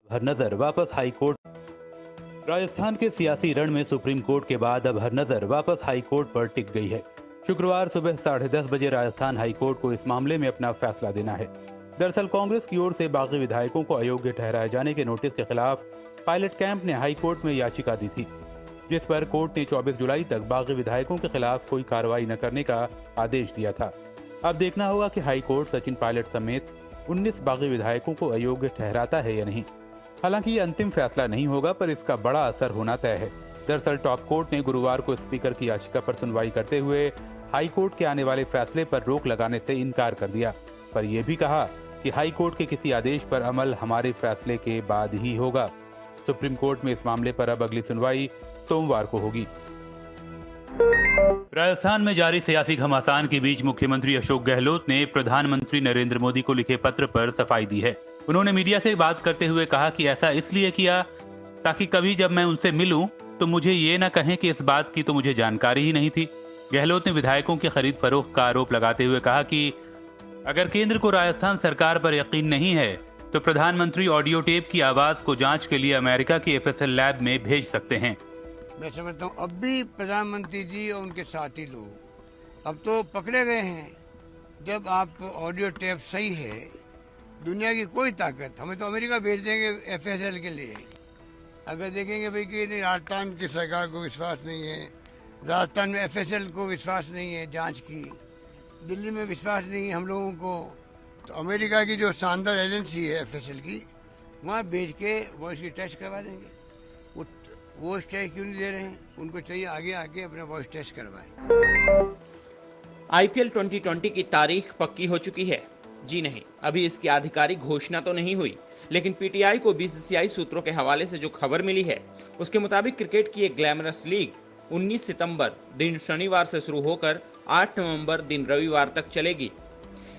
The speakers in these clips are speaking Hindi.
हर नजर वापस हाई कोर्ट। राजस्थान के सियासी रण में सुप्रीम कोर्ट के बाद अब हर नजर वापस हाई कोर्ट पर टिक गई है। शुक्रवार सुबह 10:30 बजे राजस्थान हाई कोर्ट को इस मामले में अपना फैसला देना है। दरअसल कांग्रेस की ओर से बागी विधायकों को अयोग्य ठहराए जाने के नोटिस के खिलाफ पायलट कैंप ने हाई कोर्ट में याचिका दी थी, जिस पर कोर्ट ने 24 जुलाई तक बागी विधायकों के खिलाफ कोई कार्रवाई न करने का आदेश दिया था। अब देखना होगा कि हाई कोर्ट सचिन पायलट समेत 19 बागी विधायकों को अयोग्य ठहराता है या नहीं। हालांकि ये अंतिम फैसला नहीं होगा, पर इसका बड़ा असर होना तय है। दरअसल टॉप कोर्ट ने गुरुवार को स्पीकर की याचिका पर सुनवाई करते हुए हाई कोर्ट के आने वाले फैसले पर रोक लगाने से इनकार कर दिया, पर यह भी कहा कि हाई कोर्ट के किसी आदेश पर अमल हमारे फैसले के बाद ही होगा। सुप्रीम कोर्ट में इस मामले पर अब अगली सुनवाई सोमवार को होगी। राजस्थान में जारी सियासी घमासान के बीच मुख्यमंत्री अशोक गहलोत ने प्रधानमंत्री नरेंद्र मोदी को लिखे पत्र पर सफाई दी है। उन्होंने मीडिया से बात करते हुए कहा कि ऐसा इसलिए किया ताकि कभी जब मैं उनसे मिलूं तो मुझे ये न कहें कि इस बात की तो मुझे जानकारी ही नहीं थी। गहलोत ने विधायकों की खरीद फरोख्त का आरोप लगाते हुए कहा कि अगर केंद्र को राजस्थान सरकार पर यकीन नहीं है तो प्रधानमंत्री ऑडियो टेप की आवाज को जांच के लिए अमेरिका की FSL लैब में भेज सकते हैं। मैं समझता हूँ अब भी प्रधानमंत्री जी और उनके साथी लोग अब तो पकड़े गए हैं। जब आप ऑडियो टेप सही है, दुनिया की कोई ताकत हमें तो अमेरिका भेज देंगे FSL के लिए। अगर देखेंगे भाई कि नहीं, राजस्थान की सरकार को विश्वास नहीं है, राजस्थान में FSL को विश्वास नहीं है जांच की, दिल्ली में विश्वास नहीं है हम लोगों को, तो अमेरिका की जो शानदार एजेंसी है FSL की, वहाँ भेज के वॉइस की टेस्ट करवा देंगे। वो टेस्ट क्यों नहीं दे रहे हैं? उनको चाहिए आगे आके अपना वॉइस टेस्ट करवाएं। IPL 2020 की तारीख पक्की हो चुकी है। जी नहीं, अभी इसकी आधिकारिक घोषणा तो नहीं हुई, लेकिन PTI को BCCI सूत्रों के हवाले से जो खबर मिली है उसके मुताबिक क्रिकेट की एक ग्लैमरस लीग 19 सितंबर दिन शनिवार से शुरू होकर 8 नवंबर दिन रविवार तक चलेगी।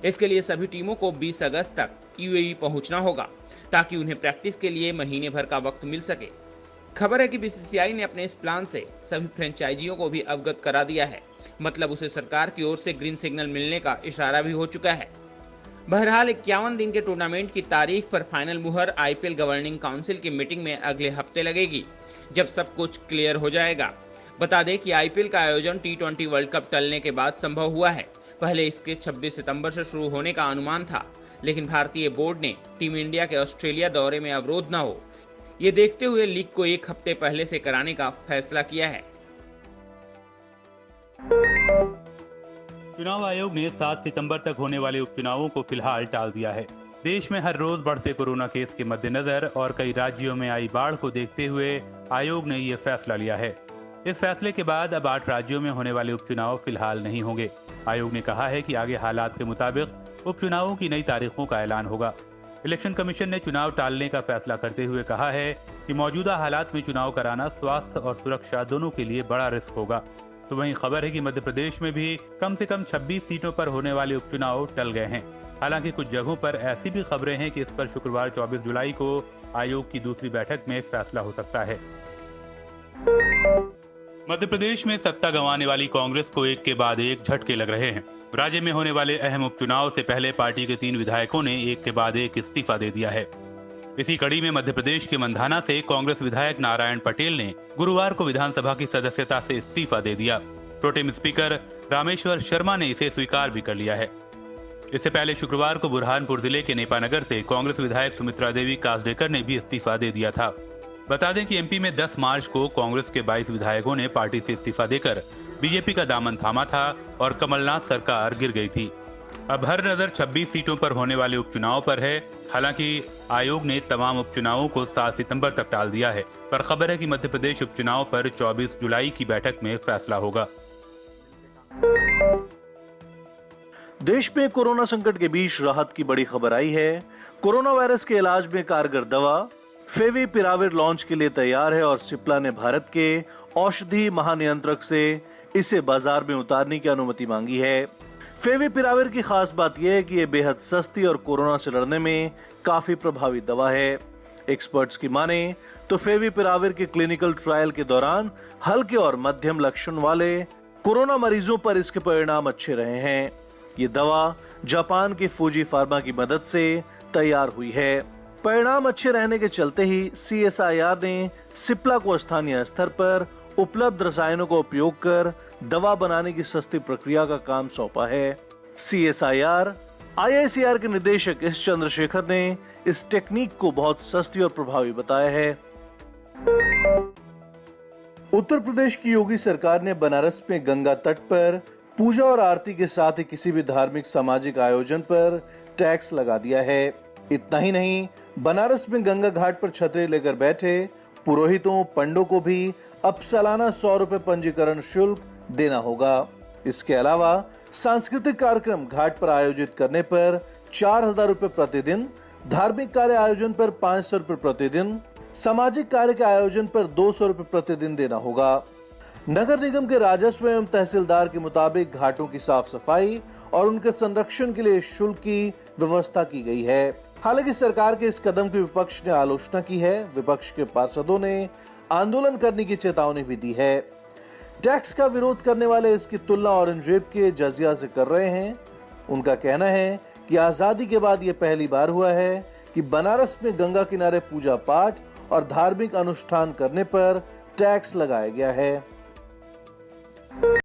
इसके लिए सभी टीमों को 20 अगस्त तक UAE पहुंचना होगा ताकि उन्हें प्रैक्टिस के लिए महीने भर का वक्त मिल सके। खबर है कि BCCI ने अपने इस प्लान से सभी फ्रेंचाइजियों को भी अवगत करा दिया है, मतलब उसे सरकार की ओर से ग्रीन सिग्नल मिलने का इशारा भी हो चुका है। बहरहाल 51 दिन के टूर्नामेंट की तारीख पर फाइनल मुहर IPL गवर्निंग काउंसिल की मीटिंग में अगले हफ्ते लगेगी, जब सब कुछ क्लियर हो जाएगा। बता दें कि IPL का आयोजन T20 वर्ल्ड कप टलने के बाद संभव हुआ है। पहले इसके 26 सितंबर से शुरू होने का अनुमान था, लेकिन भारतीय बोर्ड ने टीम इंडिया के ऑस्ट्रेलिया दौरे में अवरोध न हो, ये देखते हुए लीग को एक हफ्ते पहले से कराने का फैसला किया है। चुनाव आयोग ने 7 सितंबर तक होने वाले उपचुनावों को फिलहाल टाल दिया है। देश में हर रोज बढ़ते कोरोना केस के मद्देनजर और कई राज्यों में आई बाढ़ को देखते हुए आयोग ने ये फैसला लिया है। इस फैसले के बाद अब 8 राज्यों में होने वाले उपचुनाव फिलहाल नहीं होंगे। आयोग ने कहा है कि आगे हालात के मुताबिक उपचुनावों की नई तारीखों का ऐलान होगा। इलेक्शन कमीशन ने चुनाव टालने का फैसला करते हुए कहा है कि मौजूदा हालात में चुनाव कराना स्वास्थ्य और सुरक्षा दोनों के लिए बड़ा रिस्क होगा। तो वहीं खबर है कि मध्य प्रदेश में भी कम से कम 26 सीटों पर होने वाले उपचुनाव टल गए हैं। हालांकि कुछ जगहों पर ऐसी भी खबरें हैं कि इस पर शुक्रवार 24 जुलाई को आयोग की दूसरी बैठक में फैसला हो सकता है। मध्य प्रदेश में सत्ता गंवाने वाली कांग्रेस को एक के बाद एक झटके लग रहे हैं। राज्य में होने वाले अहम उपचुनाव से पहले पार्टी के 3 विधायकों ने एक के बाद एक इस्तीफा दे दिया है। इसी कड़ी में मध्य प्रदेश के मंधाना से कांग्रेस विधायक नारायण पटेल ने गुरुवार को विधानसभा की सदस्यता से इस्तीफा दे दिया। प्रोटेम स्पीकर रामेश्वर शर्मा ने इसे स्वीकार भी कर लिया है। इससे पहले शुक्रवार को बुरहानपुर जिले के नेपानगर से कांग्रेस विधायक सुमित्रा देवी कासडेकर ने भी इस्तीफा दे दिया था। बता दें कि MP में 10 मार्च को कांग्रेस के 22 विधायकों ने पार्टी से इस्तीफा देकर बीजेपी का दामन थामा था और कमलनाथ सरकार गिर गई थी। अब हर नजर 26 सीटों पर होने वाले उपचुनाव पर है। हालांकि आयोग ने तमाम उपचुनावों को 7 सितंबर तक टाल दिया है, पर खबर है कि मध्य प्रदेश उपचुनाव पर 24 जुलाई की बैठक में फैसला होगा। देश में कोरोना संकट के बीच राहत की बड़ी खबर आई है। कोरोना वायरस के इलाज में कारगर दवा फेविपिराविर लॉन्च के लिए तैयार है और सिप्ला ने भारत के औषधि महानियंत्रक से इसे बाजार में उतारने की अनुमति मांगी है। फेविपिराविर की खास बात यह है कि यह बेहद सस्ती और कोरोना से लड़ने में काफी प्रभावी दवा है। एक्सपर्ट्स की माने तो फेविपिराविर के क्लिनिकल ट्रायल के दौरान हल्के और मध्यम लक्षण वाले कोरोना मरीजों पर इसके परिणाम अच्छे रहे हैं। ये दवा जापान की फूजी फार्मा की मदद से तैयार हुई है। परिणाम अच्छे रहने के चलते ही CSIR ने सिप्ला को स्थानीय स्तर पर उपलब्ध रसायनों का उपयोग कर दवा बनाने की सस्ती प्रक्रिया का काम सौंपा है। CSIR IICR के निदेशक एस चंद्रशेखर ने इस टेक्निक को बहुत सस्ती और प्रभावी बताया है। उत्तर प्रदेश की योगी सरकार ने बनारस में गंगा तट पर पूजा और आरती के साथ ही किसी भी धार्मिक सामाजिक आयोजन पर टैक्स लगा दिया है। इतना ही नहीं, बनारस में गंगा घाट पर छतरी लेकर बैठे पुरोहितों पंडों को भी अब सालाना 100 रुपए पंजीकरण शुल्क देना होगा। इसके अलावा सांस्कृतिक कार्यक्रम घाट पर आयोजित करने पर 4000 रुपए प्रतिदिन, धार्मिक कार्य आयोजन पर 500 रुपए प्रतिदिन, सामाजिक कार्य के आयोजन पर 200 रुपए प्रतिदिन देना होगा। नगर निगम के राजस्व एवं तहसीलदार के मुताबिक घाटों की साफ सफाई और उनके संरक्षण के लिए शुल्क की व्यवस्था की गई है। हालांकि सरकार के इस कदम की विपक्ष ने आलोचना की है। विपक्ष के पार्षदों ने आंदोलन करने की चेतावनी भी दी है। टैक्स का विरोध करने वाले इसकी तुलना औरंगजेब के जजिया से कर रहे हैं। उनका कहना है कि आजादी के बाद यह पहली बार हुआ है कि बनारस में गंगा किनारे पूजा पाठ और धार्मिक अनुष्ठान करने पर टैक्स लगाया गया है।